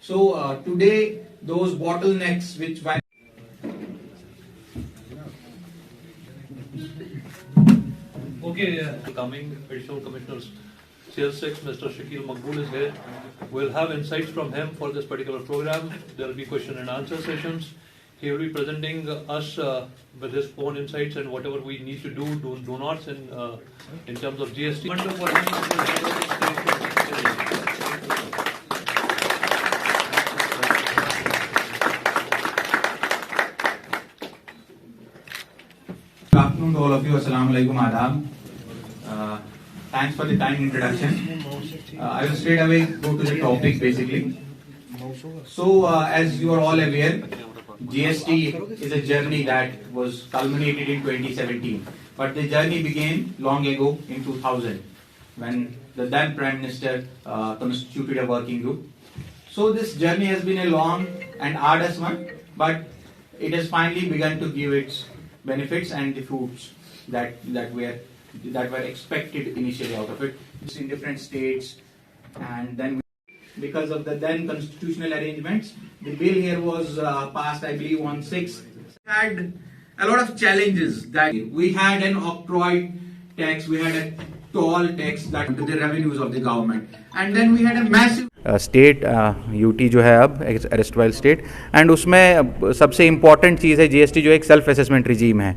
So today those bottlenecks which Coming additional commissioners, Sales 6, Mr. Shakil Maqbool is here. We'll have insights from him for this particular program. There will be question and answer sessions. He will be presenting us with his own insights and whatever we need to do nots in terms of GST. Good afternoon to all of you. Assalamu alaikum, adab. Thanks for the kind introduction. I will straight away go to the topic basically. So as you are all aware, GST is a journey that was culminated in 2017. But the journey began long ago in 2000 when the then Prime Minister constituted a working group. So this journey has been a long and arduous one, but it has finally begun to give its benefits and the fruits that were expected initially out of it. It's in different states, and then because of the then constitutional arrangements, the bill here was passed, I believe, on 6th. Had a lot of challenges. That we had an octroi tax, we had a toll tax that to the revenues of the government, and then we had a massive state UT जो है अब एरेस्टवाइल state, and उसमें सबसे important चीज़ है GST जो एक self assessment regime है.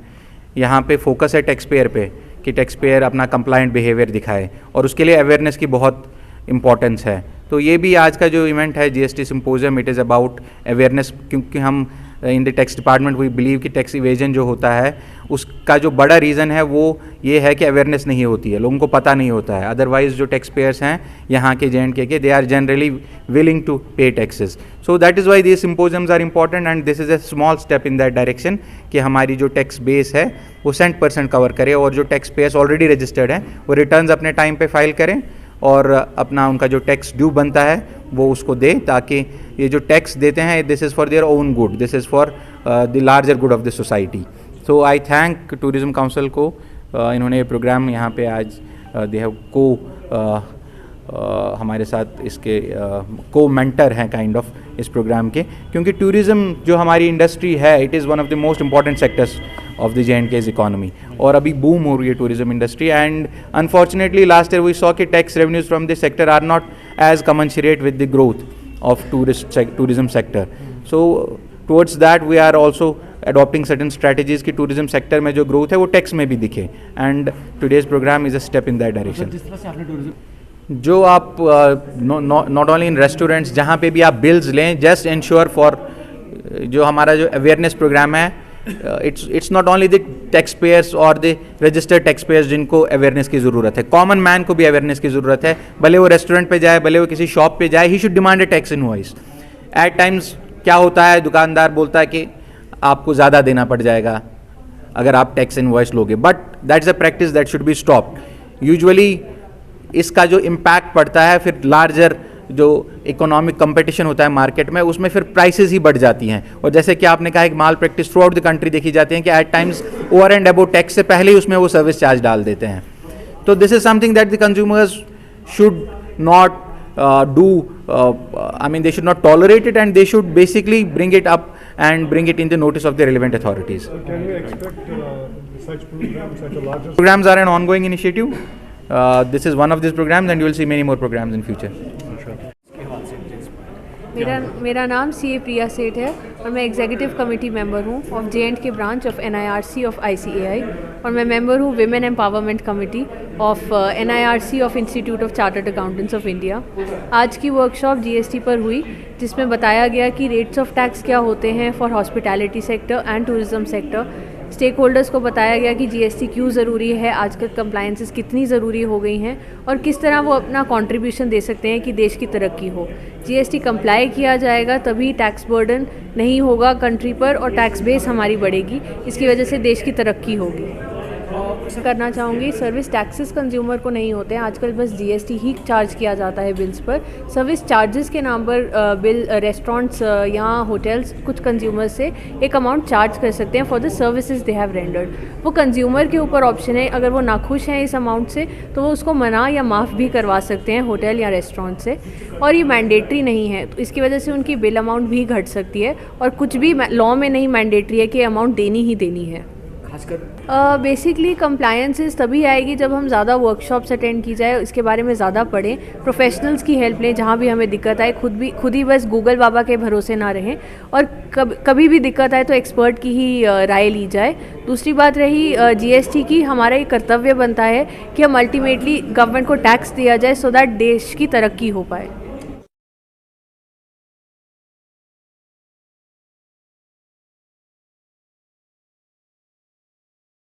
यहाँ पे फोकस है टैक्स पेयर पे कि टैक्स पेयर अपना कंप्लाइंट बिहेवियर दिखाए, और उसके लिए अवेयरनेस की बहुत इम्पॉर्टेंस है. तो ये भी आज का जो इवेंट है GST symposium, it is about awareness, क्योंकि हम in the tax department we believe कि टैक्स इवेजन जो होता है उसका जो बड़ा रीज़न है वो ये है कि अवेयरनेस नहीं होती है, लोगों को पता नहीं होता है. अदरवाइज़ जो टैक्स पेयर्स हैं यहाँ के JNK के, they are generally willing to pay taxes. So that is why this symposiums are important, and this is a small step in that direction कि हमारी जो टैक्स बेस है वो 100% कवर करे, और जो टैक्स पेयर्स ऑलरेडी रजिस्टर्ड हैं वो रिटर्न्स अपने टाइम पे फाइल करें और अपना उनका जो टैक्स ड्यू बनता है वो उसको दे, ताकि ये जो टैक्स देते हैं this is for their own good, this is for the larger good of the society. So I thank tourism council को, इन्होंने ये प्रोग्राम यहाँ पे आज दे हैव हमारे साथ इसके को मेंटर हैं काइंड ऑफ इस प्रोग्राम के, क्योंकि टूरिज़्म जो हमारी इंडस्ट्री है it is one of the most important sectors of the JNK's economy, और अभी बूम हो रही है tourism industry. And unfortunately last year we saw कि tax revenues from this sector are not as commensurate with the growth of tourism sector. So towards that we are also adopting certain strategies कि tourism sector में जो growth है वो tax में भी दिखे, and today's programme is a step in that direction. जो आप नॉट ओनली इन रेस्टोरेंट्स, जहाँ पे भी आप बिल्स लें, जस्ट इंश्योर फॉर जो हमारा जो अवेयरनेस प्रोग्राम है, it's not only the tax payers और द रजिस्टर्ड टैक्स पेयर्स जिनको अवेयरनेस की ज़रूरत है, कॉमन मैन को भी अवेयरनेस की ज़रूरत है. भले वो रेस्टोरेंट पे जाए, भले वो किसी शॉप पे जाए, he should demand a tax invoice. At times क्या होता है, दुकानदार बोलता है कि आपको ज़्यादा देना पड़ जाएगा अगर आप टैक्स इनवॉइस लोगे, but that's a practice that should be stopped. Usually इसका जो इम्पैक्ट पड़ता है फिर लार्जर जो इकोनॉमिक कंपटीशन होता है मार्केट में, उसमें फिर प्राइसेस ही बढ़ जाती हैं. और जैसे कि आपने कहा एक malpractice throughout the country देखी जाती है कि at times over and above tax से पहले ही उसमें वो सर्विस चार्ज डाल देते हैं. तो this is something that the consumers should not do, I mean they should not tolerate it, and they should basically bring it up and bring it in the notice of the relevant authorities. Can we expect such programs at a larger Programs are an ongoing initiative. This is one of these programs, and you will see many more programs in future. मेरा नाम CA प्रिया सेठ है और मैं executive committee member हूँ of JNK branch of NIRC of ICAI, और मैं member हूँ women empowerment committee of NIRC of institute of chartered accountants of India. आज की वर्कशॉप GST पर हुई, जिसमें बताया गया कि रेट्स ऑफ टैक्स क्या होते हैं for hospitality sector and tourism sector. Stakeholders को बताया गया कि GST क्यों ज़रूरी है, आजकल कंप्लायंसेस कितनी ज़रूरी हो गई हैं, और किस तरह वो अपना कंट्रीब्यूशन दे सकते हैं कि देश की तरक्की हो. GST कंप्लाई किया जाएगा तभी टैक्स बर्डन नहीं होगा कंट्री पर, और टैक्स बेस हमारी बढ़ेगी, इसकी वजह से देश की तरक्की होगी. करना चाहूँगी, सर्विस टैक्सेस कंज्यूमर को नहीं होते हैं आजकल, बस जीएसटी ही चार्ज किया जाता है बिल्स पर। सर्विस चार्जेस के नाम पर बिल रेस्टोरेंट्स या होटल्स कुछ कंज्यूमर से एक अमाउंट चार्ज कर सकते हैं for the services they have rendered. वो कंज्यूमर के ऊपर ऑप्शन है, अगर वो नाखुश हैं इस अमाउंट से तो वो उसको मना या माफ़ भी करवा सकते हैं होटल या रेस्टोरेंट से, और ये मैंडेटरी नहीं है, तो इसकी वजह से उनकी बिल अमाउंट भी घट सकती है, और कुछ भी लॉ में नहीं मैंडेटरी है कि अमाउंट देनी ही देनी है। बेसिकली कंप्लायंसेस तभी आएगी जब हम ज़्यादा वर्कशॉप्स अटेंड की जाए, इसके बारे में ज़्यादा पढ़ें, प्रोफेशनल्स की हेल्प लें जहाँ भी हमें दिक्कत आए, खुद ही बस गूगल बाबा के भरोसे ना रहें, और कभी भी दिक्कत आए तो एक्सपर्ट की ही राय ली जाए। दूसरी बात रही जीएसटी की, हमारा ये कर्तव्य बनता है कि हम अल्टीमेटली गवर्नमेंट को टैक्स दिया जाए सो दैट देश की तरक्की हो पाए।